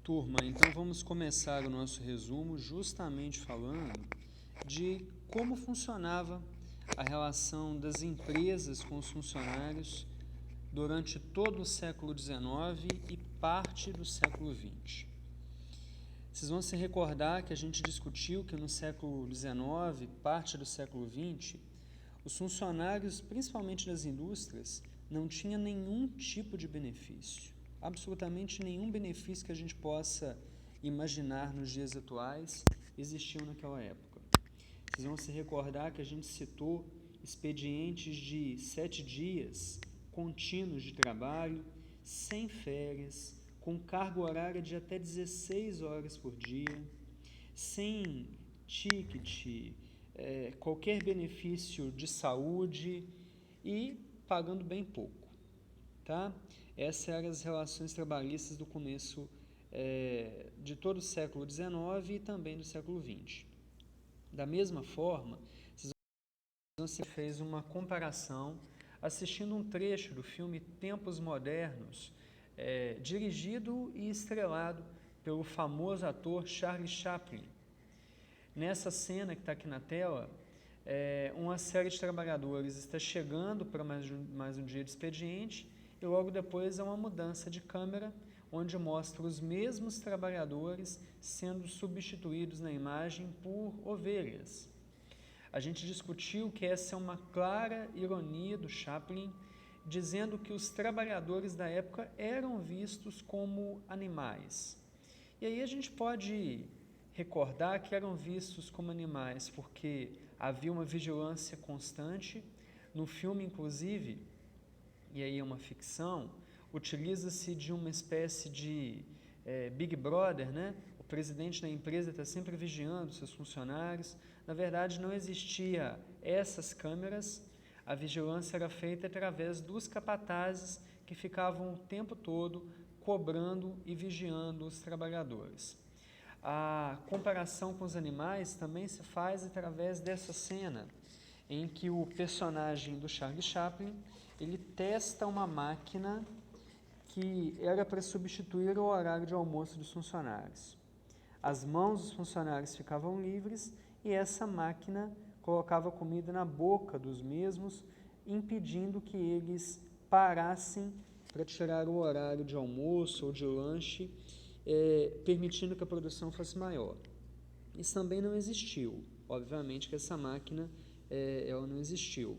Turma, então vamos começar o nosso resumo justamente falando de como funcionava a relação das empresas com os funcionários durante todo o século XIX e parte do século XX. Vocês vão se recordar que a gente discutiu que no século XIX, parte do século XX, os funcionários, principalmente das indústrias, não tinham nenhum tipo de benefício, absolutamente nenhum benefício que a gente possa imaginar nos dias atuais existiu naquela época. Vocês vão se recordar que a gente citou expedientes de 7 dias contínuos de trabalho, sem férias, com carga horária de até 16 horas por dia, sem ticket, qualquer benefício de saúde e pagando bem pouco. Tá? Essas eram as relações trabalhistas do começo de todo o século XIX e também do século XX. Da mesma forma, você fez uma comparação assistindo um trecho do filme Tempos Modernos, dirigido e estrelado pelo famoso ator Charlie Chaplin. Nessa cena que está aqui na tela, uma série de trabalhadores está chegando para mais um dia de expediente e logo depois há uma mudança de câmera, onde mostra os mesmos trabalhadores sendo substituídos na imagem por ovelhas. A gente discutiu que essa é uma clara ironia do Chaplin, dizendo que os trabalhadores da época eram vistos como animais. E aí a gente pode recordar que eram vistos como animais porque havia uma vigilância constante. No filme, inclusive, e aí é uma ficção, utiliza-se de uma espécie de Big Brother, né? O presidente da empresa está sempre vigiando seus funcionários. Na verdade, não existia essas câmeras, a vigilância era feita através dos capatazes que ficavam o tempo todo cobrando e vigiando os trabalhadores. A comparação com os animais também se faz através dessa cena, em que o personagem do Charlie Chaplin, ele testa uma máquina que era para substituir o horário de almoço dos funcionários. As mãos dos funcionários ficavam livres e essa máquina colocava comida na boca dos mesmos, impedindo que eles parassem para tirar o horário de almoço ou de lanche, permitindo que a produção fosse maior. Isso também não existiu. Obviamente que essa máquina ela não existiu.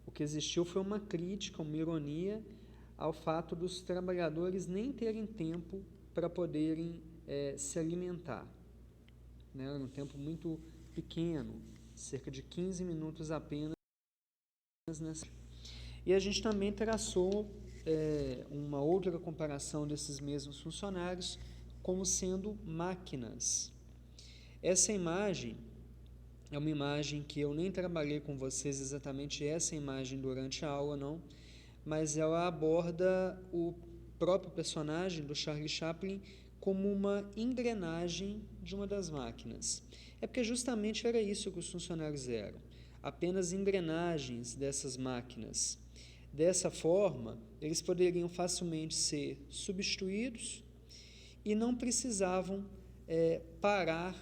O que existiu foi uma crítica, uma ironia ao fato dos trabalhadores nem terem tempo para poderem se alimentar. Né? Era um tempo muito pequeno, cerca de 15 minutos apenas. E a gente também traçou uma outra comparação desses mesmos funcionários como sendo máquinas. Essa imagem é uma imagem que eu nem trabalhei com vocês exatamente essa imagem durante a aula, não, mas ela aborda o próprio personagem do Charlie Chaplin como uma engrenagem de uma das máquinas. É porque justamente era isso que os funcionários eram, apenas engrenagens dessas máquinas. Dessa forma, eles poderiam facilmente ser substituídos e não precisavam parar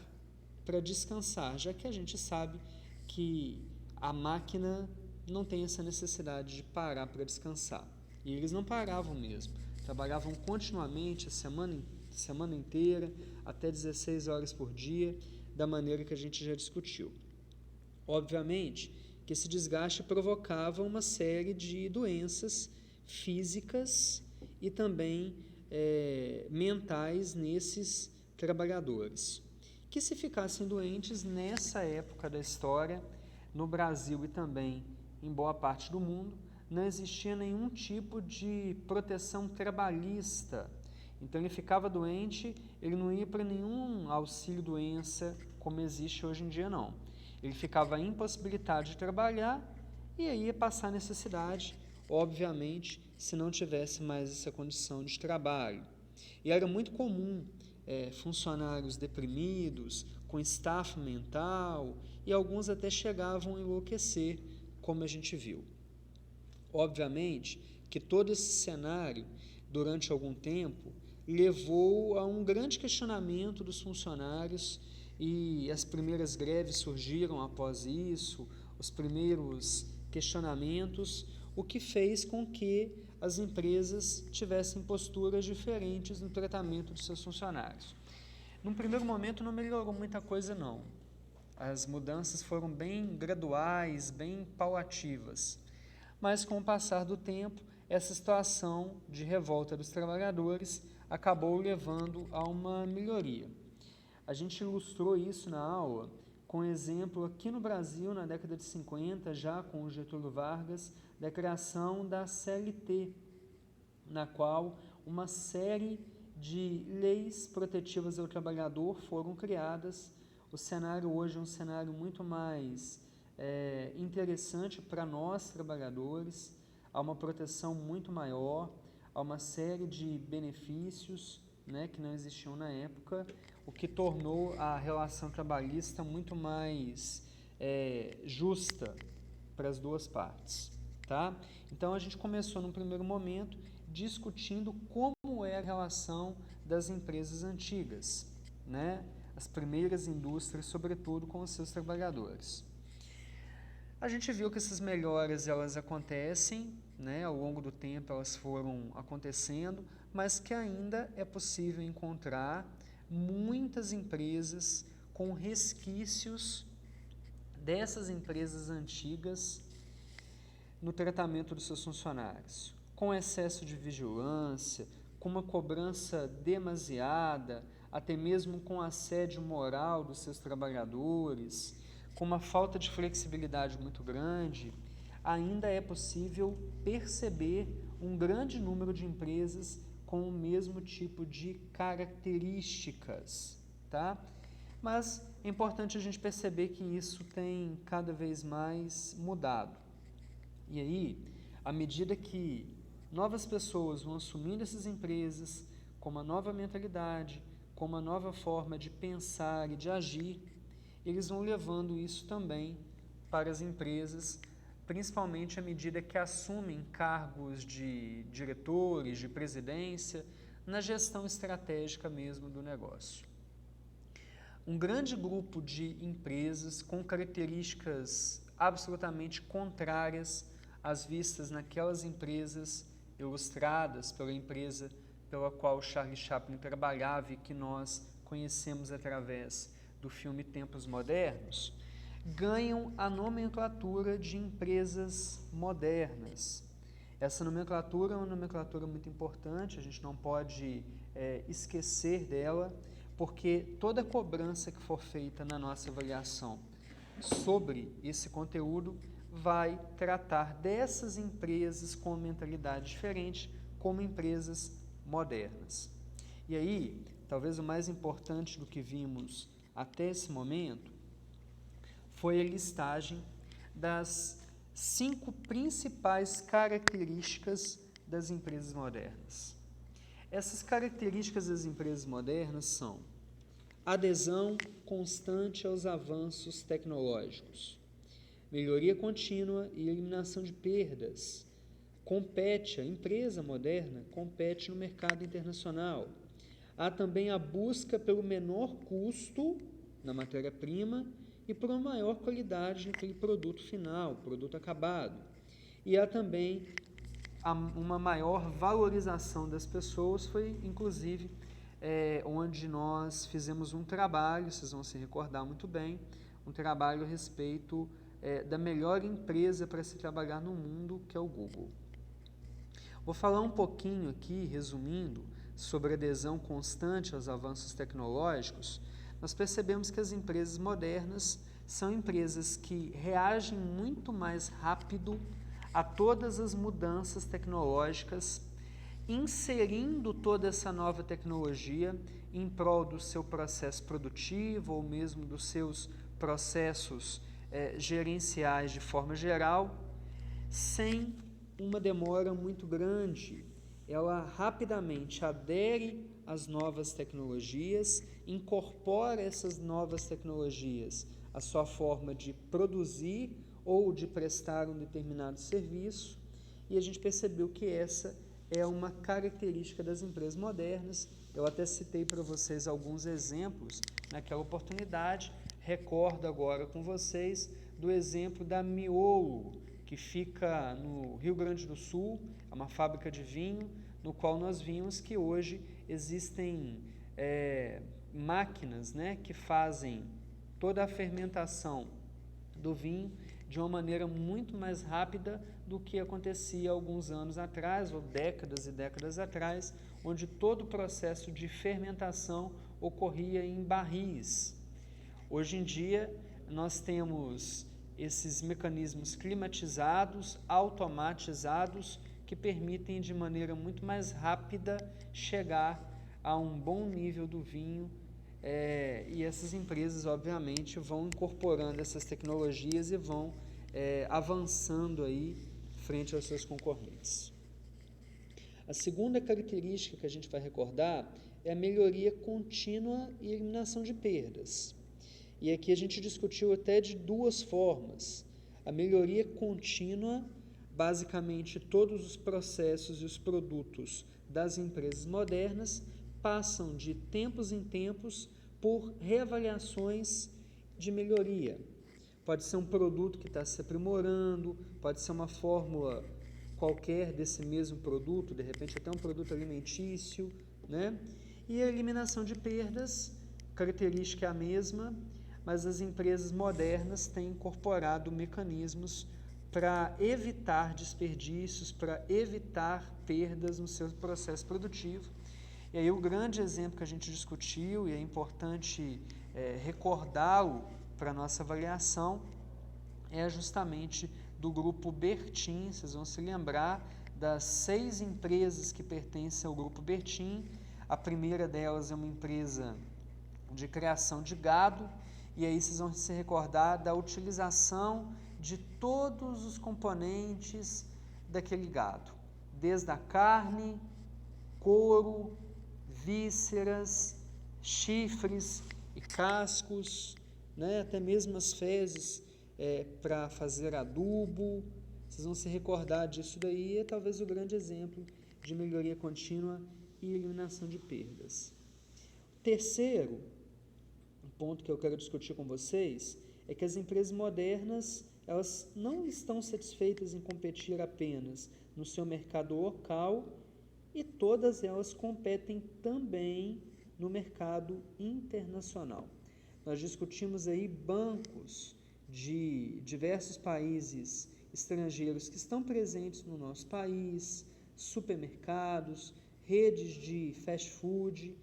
para descansar, já que a gente sabe que a máquina não tem essa necessidade de parar para descansar. E eles não paravam mesmo, trabalhavam continuamente a semana inteira, até 16 horas por dia, da maneira que a gente já discutiu. Obviamente que esse desgaste provocava uma série de doenças físicas e também mentais nesses trabalhadores, que se ficassem doentes nessa época da história, no Brasil e também em boa parte do mundo, não existia nenhum tipo de proteção trabalhista. Então ele ficava doente, ele não ia para nenhum auxílio-doença como existe hoje em dia, não. Ele ficava impossibilitado de trabalhar e aí ia passar necessidade, obviamente, se não tivesse mais essa condição de trabalho. E era muito comum funcionários deprimidos, com estafa mental, e alguns até chegavam a enlouquecer, como a gente viu. Obviamente que todo esse cenário, durante algum tempo, levou a um grande questionamento dos funcionários e as primeiras greves surgiram após isso, os primeiros questionamentos, o que fez com que as empresas tivessem posturas diferentes no tratamento de seus funcionários. Num primeiro momento não melhorou muita coisa não. As mudanças foram bem graduais, bem paulativas. Mas com o passar do tempo, essa situação de revolta dos trabalhadores acabou levando a uma melhoria. A gente ilustrou isso na aula com um exemplo aqui no Brasil, na década de 50, já com o Getúlio Vargas, da criação da CLT, na qual uma série de leis protetivas ao trabalhador foram criadas. O cenário hoje é um cenário muito mais interessante para nós, trabalhadores, há uma proteção muito maior, há uma série de benefícios, né, que não existiam na época, o que tornou a relação trabalhista muito mais justa para as duas partes. Tá? Então, a gente começou num primeiro momento discutindo como é a relação das empresas antigas, né? As primeiras indústrias, sobretudo, com os seus trabalhadores. A gente viu que essas melhoras elas acontecem, né? Ao longo do tempo elas foram acontecendo, mas que ainda é possível encontrar muitas empresas com resquícios dessas empresas antigas no tratamento dos seus funcionários, com excesso de vigilância, com uma cobrança demasiada, até mesmo com assédio moral dos seus trabalhadores, com uma falta de flexibilidade muito grande, ainda é possível perceber um grande número de empresas com o mesmo tipo de características, tá? Mas é importante a gente perceber que isso tem cada vez mais mudado. E aí, à medida que novas pessoas vão assumindo essas empresas com uma nova mentalidade, com uma nova forma de pensar e de agir, eles vão levando isso também para as empresas, principalmente à medida que assumem cargos de diretores, de presidência, na gestão estratégica mesmo do negócio. Um grande grupo de empresas com características absolutamente contrárias às vistas naquelas empresas ilustradas pela empresa pela qual Charlie Chaplin trabalhava e que nós conhecemos através do filme Tempos Modernos, ganham a nomenclatura de empresas modernas. Essa nomenclatura é uma nomenclatura muito importante, a gente não pode esquecer dela, porque toda cobrança que for feita na nossa avaliação sobre esse conteúdo vai tratar dessas empresas com mentalidade diferente como empresas modernas. E aí, talvez o mais importante do que vimos até esse momento foi a listagem das 5 principais características das empresas modernas. Essas características das empresas modernas são adesão constante aos avanços tecnológicos, melhoria contínua e eliminação de perdas. A empresa moderna compete no mercado internacional. Há também a busca pelo menor custo na matéria-prima e por uma maior qualidade naquele produto final, produto acabado. E há também uma maior valorização das pessoas, foi inclusive onde nós fizemos um trabalho, vocês vão se recordar muito bem, um trabalho a respeito da melhor empresa para se trabalhar no mundo, que é o Google. Vou falar um pouquinho aqui, resumindo, sobre a adesão constante aos avanços tecnológicos. Nós percebemos que as empresas modernas são empresas que reagem muito mais rápido a todas as mudanças tecnológicas, inserindo toda essa nova tecnologia em prol do seu processo produtivo ou mesmo dos seus processos gerenciais de forma geral, sem uma demora muito grande. Ela rapidamente adere às novas tecnologias, incorpora essas novas tecnologias à sua forma de produzir ou de prestar um determinado serviço, e a gente percebeu que essa é uma característica das empresas modernas. Eu até citei para vocês alguns exemplos naquela oportunidade. Recordo agora com vocês do exemplo da Miolo, que fica no Rio Grande do Sul, é uma fábrica de vinho, no qual nós vimos que hoje existem máquinas, né, que fazem toda a fermentação do vinho de uma maneira muito mais rápida do que acontecia alguns anos atrás, ou décadas e décadas atrás, onde todo o processo de fermentação ocorria em barris. Hoje em dia, nós temos esses mecanismos climatizados, automatizados, que permitem de maneira muito mais rápida chegar a um bom nível do vinho, e essas empresas, obviamente, vão incorporando essas tecnologias e vão avançando aí frente aos seus concorrentes. A segunda característica que a gente vai recordar é a melhoria contínua e eliminação de perdas. E aqui a gente discutiu até de duas formas. A melhoria contínua, basicamente todos os processos e os produtos das empresas modernas passam de tempos em tempos por reavaliações de melhoria. Pode ser um produto que está se aprimorando, pode ser uma fórmula qualquer desse mesmo produto, de repente até um produto alimentício, né? E a eliminação de perdas, característica é a mesma, mas as empresas modernas têm incorporado mecanismos para evitar desperdícios, para evitar perdas no seu processo produtivo. E aí o grande exemplo que a gente discutiu, e é importante recordá-lo para a nossa avaliação, é justamente do grupo Bertin. Vocês vão se lembrar das 6 empresas que pertencem ao grupo Bertin. A primeira delas é uma empresa de criação de gado, e aí vocês vão se recordar da utilização de todos os componentes daquele gado, desde a carne, couro, vísceras, chifres e cascos, né, até mesmo as fezes para fazer adubo. Vocês vão se recordar disso daí, é talvez o grande exemplo de melhoria contínua e eliminação de perdas. Terceiro ponto que eu quero discutir com vocês é que as empresas modernas, elas não estão satisfeitas em competir apenas no seu mercado local, e todas elas competem também no mercado internacional. Nós discutimos aí bancos de diversos países estrangeiros que estão presentes no nosso país, supermercados, redes de fast food.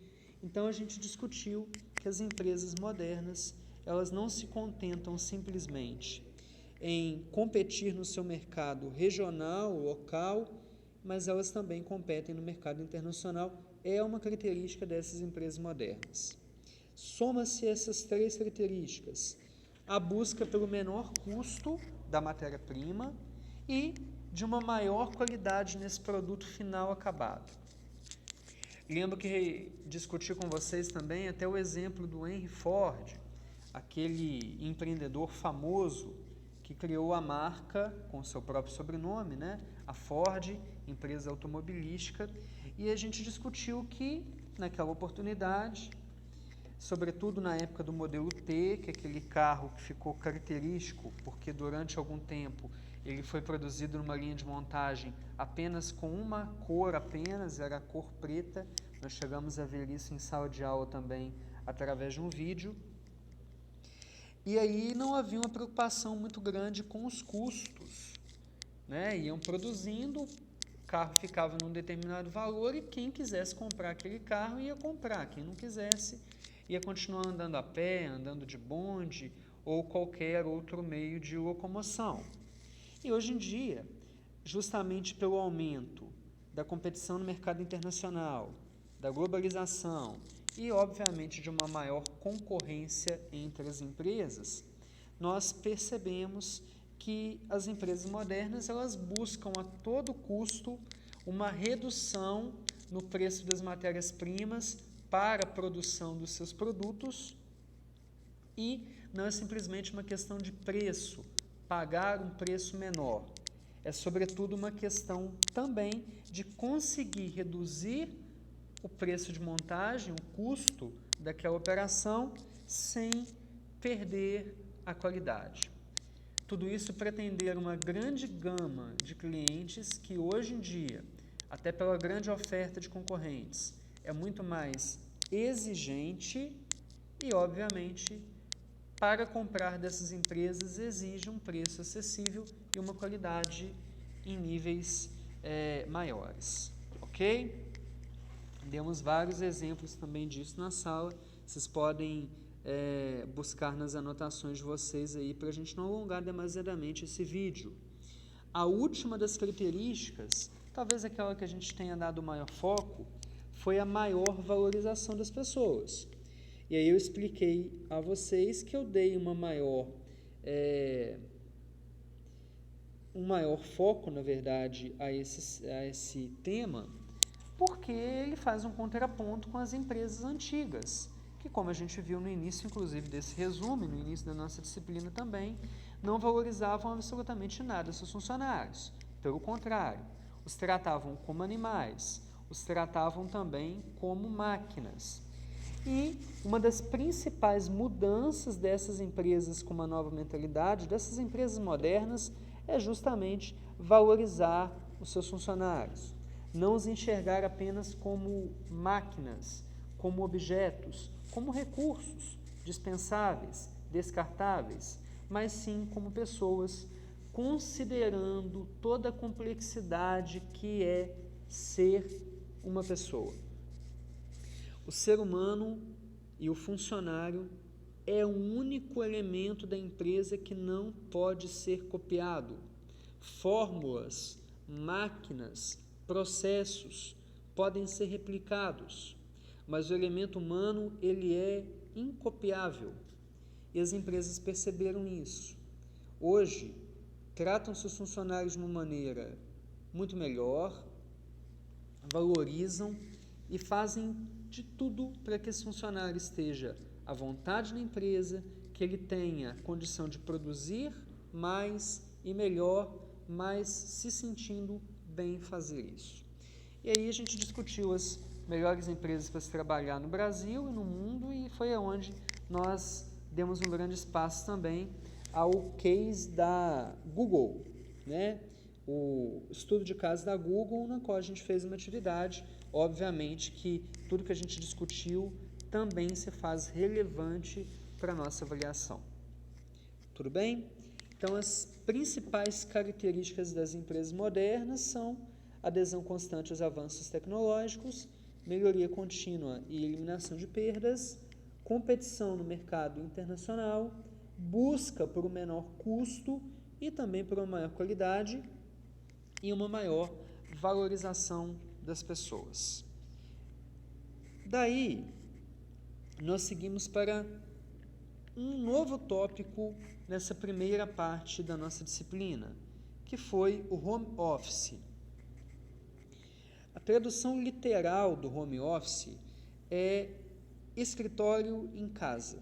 Então a gente discutiu que as empresas modernas, elas não se contentam simplesmente em competir no seu mercado regional, local, mas elas também competem no mercado internacional. É uma característica dessas empresas modernas. Soma-se essas 3 características: a busca pelo menor custo da matéria-prima e de uma maior qualidade nesse produto final acabado. Lembro que discuti com vocês também até o exemplo do Henry Ford, aquele empreendedor famoso que criou a marca com seu próprio sobrenome, né? A Ford, empresa automobilística, e a gente discutiu que, naquela oportunidade, sobretudo na época do modelo T, que é aquele carro que ficou característico, porque durante algum tempo ele foi produzido numa linha de montagem apenas com uma cor apenas, era a cor preta. Nós chegamos a ver isso em sala de aula também, através de um vídeo. E aí não havia uma preocupação muito grande com os custos, né? Iam produzindo, o carro ficava num determinado valor e quem quisesse comprar aquele carro ia comprar, quem não quisesse ia continuar andando a pé, andando de bonde ou qualquer outro meio de locomoção. E hoje em dia, justamente pelo aumento da competição no mercado internacional, da globalização e, obviamente, de uma maior concorrência entre as empresas, nós percebemos que as empresas modernas, elas buscam a todo custo uma redução no preço das matérias-primas para a produção dos seus produtos, e não é simplesmente uma questão de preço, pagar um preço menor. é sobretudo uma questão também de conseguir reduzir o preço de montagem, o custo daquela operação, sem perder a qualidade. Tudo isso para atender uma grande gama de clientes que hoje em dia, até pela grande oferta de concorrentes, é muito mais exigente e, obviamente, para comprar dessas empresas exige um preço acessível e uma qualidade em níveis maiores, ok? Demos vários exemplos também disso na sala, vocês podem buscar nas anotações de vocês aí para a gente não alongar demasiadamente esse vídeo. A última das características, talvez aquela que a gente tenha dado maior foco, foi a maior valorização das pessoas. E aí eu expliquei a vocês que eu dei um maior foco, na verdade, a esse tema, porque ele faz um contraponto com as empresas antigas, que, como a gente viu no início, inclusive, desse resumo, no início da nossa disciplina também, não valorizavam absolutamente nada seus funcionários. Pelo contrário, os tratavam como animais, os tratavam também como máquinas. E uma das principais mudanças dessas empresas com uma nova mentalidade, dessas empresas modernas, é justamente valorizar os seus funcionários. Não os enxergar apenas como máquinas, como objetos, como recursos dispensáveis, descartáveis, mas sim como pessoas, considerando toda a complexidade que é ser uma pessoa. O ser humano e o funcionário é o único elemento da empresa que não pode ser copiado. Fórmulas, máquinas, processos podem ser replicados, mas o elemento humano ele é incopiável. E as empresas perceberam isso. Hoje, tratam seus funcionários de uma maneira muito melhor, valorizam e fazem de tudo para que esse funcionário esteja à vontade na empresa, que ele tenha condição de produzir mais e melhor, mas se sentindo bem fazer isso. E aí a gente discutiu as melhores empresas para se trabalhar no Brasil e no mundo, e foi onde nós demos um grande espaço também ao case da Google, né? O estudo de caso da Google, na qual a gente fez uma atividade. Obviamente que tudo que a gente discutiu também se faz relevante para a nossa avaliação. Tudo bem? Então, as principais características das empresas modernas são adesão constante aos avanços tecnológicos, melhoria contínua e eliminação de perdas, competição no mercado internacional, busca por um menor custo e também por uma maior qualidade e uma maior valorização das pessoas. Daí, nós seguimos para um novo tópico nessa primeira parte da nossa disciplina, que foi o home office. A tradução literal do home office é escritório em casa.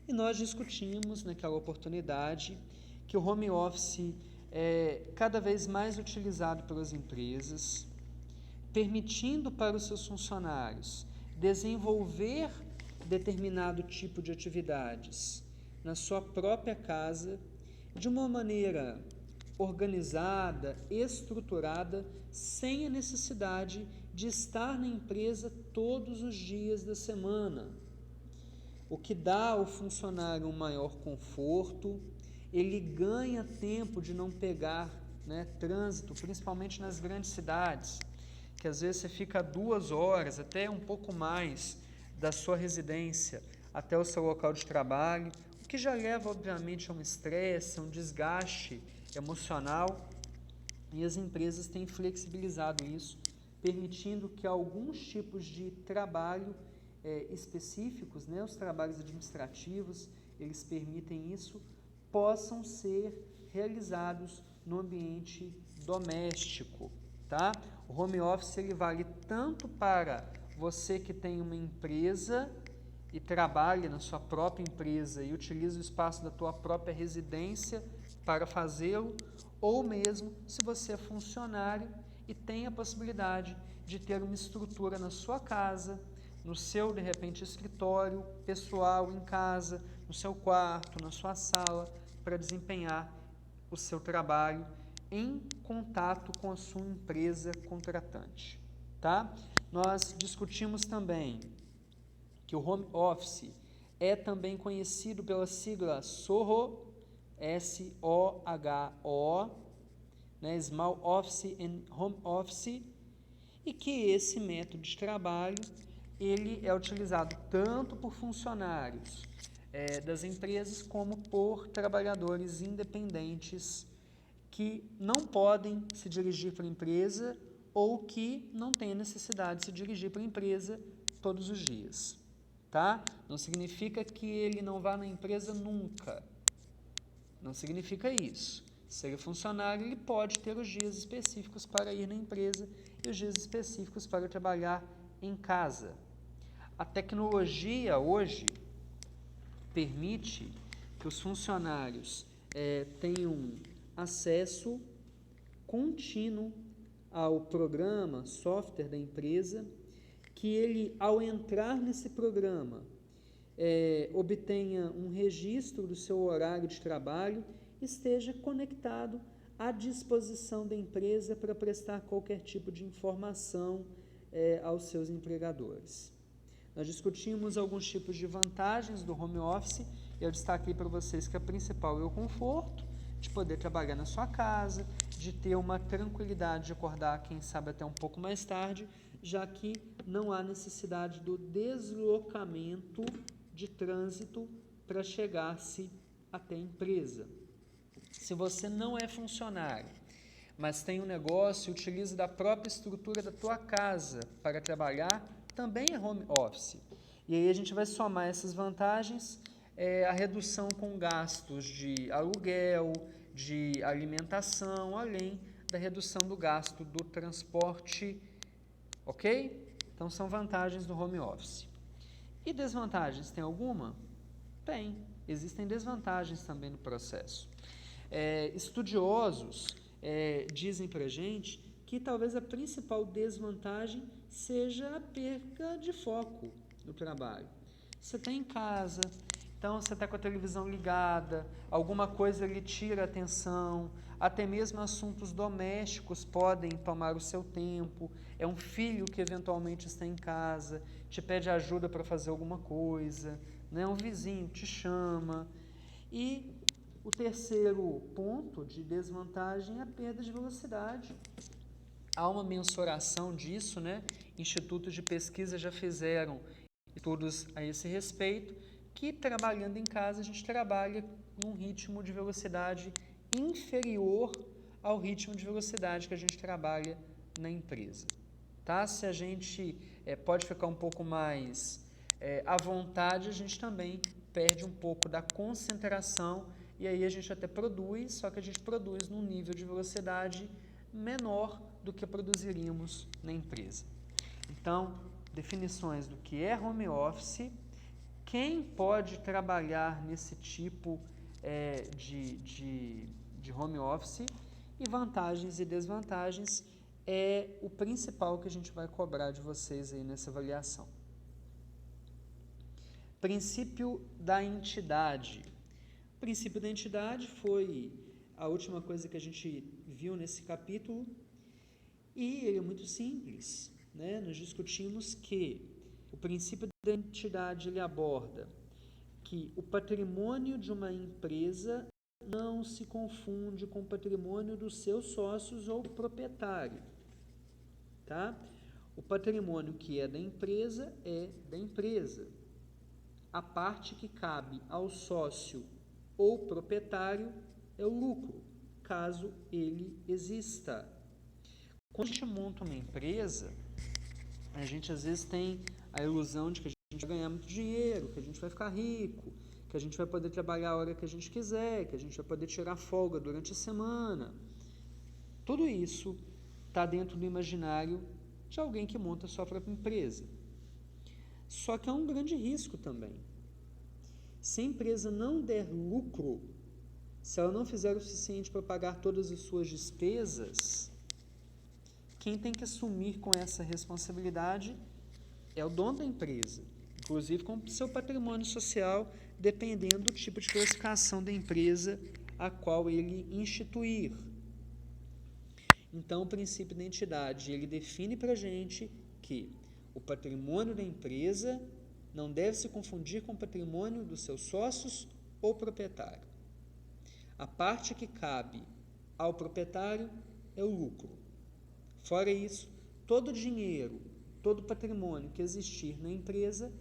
E nós discutimos naquela oportunidade que o home office é cada vez mais utilizado pelas empresas, permitindo para os seus funcionários desenvolver determinado tipo de atividades na sua própria casa, de uma maneira organizada, estruturada, sem a necessidade de estar na empresa todos os dias da semana, o que dá ao funcionário um maior conforto. Ele ganha tempo de não pegar trânsito, principalmente nas grandes cidades, que às vezes você fica 2 horas, até um pouco mais, da sua residência até o seu local de trabalho, o que já leva, obviamente, a um estresse, a um desgaste emocional, e as empresas têm flexibilizado isso, permitindo que alguns tipos de trabalho específicos, os trabalhos administrativos, eles permitem isso, possam ser realizados no ambiente doméstico, tá? O home office ele vale tanto para você que tem uma empresa e trabalha na sua própria empresa e utiliza o espaço da tua própria residência para fazê-lo, ou mesmo se você é funcionário e tem a possibilidade de ter uma estrutura na sua casa, no seu, de repente, escritório pessoal em casa, no seu quarto, na sua sala, para desempenhar o seu trabalho em contato com a sua empresa contratante, tá? Nós discutimos também que o home office é também conhecido pela sigla SOHO, S-O-H-O, né, Small Office and Home Office, e que esse método de trabalho ele é utilizado tanto por funcionários das empresas como por trabalhadores independentes que não podem se dirigir para a empresa ou que não têm necessidade de se dirigir para a empresa todos os dias, tá? Não significa que ele não vá na empresa nunca, não significa isso. Se ele é funcionário, ele pode ter os dias específicos para ir na empresa e os dias específicos para trabalhar em casa. A tecnologia hoje permite que os funcionários tenham acesso contínuo ao programa, software da empresa, que ele, ao entrar nesse programa, obtenha um registro do seu horário de trabalho, esteja conectado à disposição da empresa para prestar qualquer tipo de informação aos seus empregadores. Nós discutimos alguns tipos de vantagens do home office. Eu destaquei para vocês que a principal é o conforto, de poder trabalhar na sua casa, de ter uma tranquilidade de acordar, quem sabe até um pouco mais tarde, já que não há necessidade do deslocamento de trânsito para chegar-se até a empresa. Se você não é funcionário, mas tem um negócio e utiliza da própria estrutura da tua casa para trabalhar, também é home office. E aí a gente vai somar essas vantagens, a redução com gastos de aluguel, de alimentação, além da redução do gasto do transporte, ok? Então são vantagens do home office. E desvantagens, tem alguma? Tem, existem desvantagens também no processo. Estudiosos dizem para a gente que talvez a principal desvantagem seja a perca de foco no trabalho. Você está em casa, então você está com a televisão ligada, alguma coisa lhe tira a atenção, até mesmo assuntos domésticos podem tomar o seu tempo, é um filho que eventualmente está em casa, te pede ajuda para fazer alguma coisa, né? Um vizinho te chama. E o terceiro ponto de desvantagem é a perda de velocidade. Há uma mensuração disso, né? Institutos de pesquisa já fizeram estudos a esse respeito, que trabalhando em casa a gente trabalha num ritmo de velocidade inferior ao ritmo de velocidade que a gente trabalha na empresa. Tá? Se a gente pode ficar um pouco mais à vontade, a gente também perde um pouco da concentração e aí a gente até produz, só que a gente produz num nível de velocidade menor do que produziríamos na empresa. Então, definições do que é home office, quem pode trabalhar nesse tipo de home office e vantagens e desvantagens é o principal que a gente vai cobrar de vocês aí nessa avaliação. Princípio da entidade. O princípio da entidade foi a última coisa que a gente viu nesse capítulo e ele é muito simples, né? Nós discutimos que o princípio da entidade ele aborda que o patrimônio de uma empresa não se confunde com o patrimônio dos seus sócios ou proprietário, tá? O patrimônio que é da empresa é da empresa. A parte que cabe ao sócio ou proprietário é o lucro, caso ele exista. Quando a gente monta uma empresa, a gente às vezes tem a ilusão de que a gente vai ganhar muito dinheiro, que a gente vai ficar rico, que a gente vai poder trabalhar a hora que a gente quiser, que a gente vai poder tirar folga durante a semana. Tudo isso está dentro do imaginário de alguém que monta a sua própria empresa. Só que há um grande risco também. Se a empresa não der lucro, Se ela não fizer o suficiente para pagar todas as suas despesas, quem tem que assumir com essa responsabilidade é o dono da empresa, inclusive com o seu patrimônio social, dependendo do tipo de classificação da empresa a qual ele instituir. Então, o princípio da entidade, ele define para a gente que o patrimônio da empresa não deve se confundir com o patrimônio dos seus sócios ou proprietário. A parte que cabe ao proprietário é o lucro. Fora isso, todo o dinheiro, todo o patrimônio que existir na empresa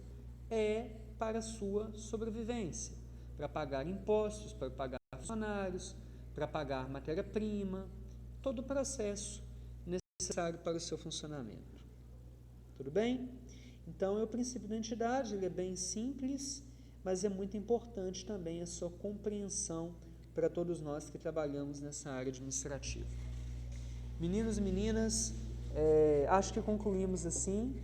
é para a sua sobrevivência, para pagar impostos, para pagar funcionários, para pagar matéria-prima, todo o processo necessário para o seu funcionamento. Tudo bem? Então, é o princípio da entidade, ele é bem simples, mas é muito importante também a sua compreensão para todos nós que trabalhamos nessa área administrativa. Meninos e meninas, acho que concluímos assim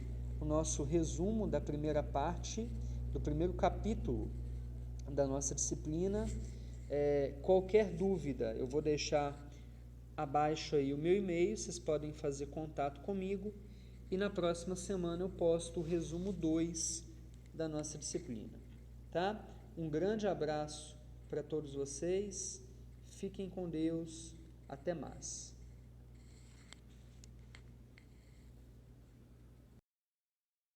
o nosso resumo da primeira parte, do primeiro capítulo da nossa disciplina. Qualquer dúvida, eu vou deixar abaixo aí o meu e-mail, vocês podem fazer contato comigo e na próxima semana eu posto o resumo 2 da nossa disciplina, tá? Um grande abraço para todos vocês, fiquem com Deus, até mais.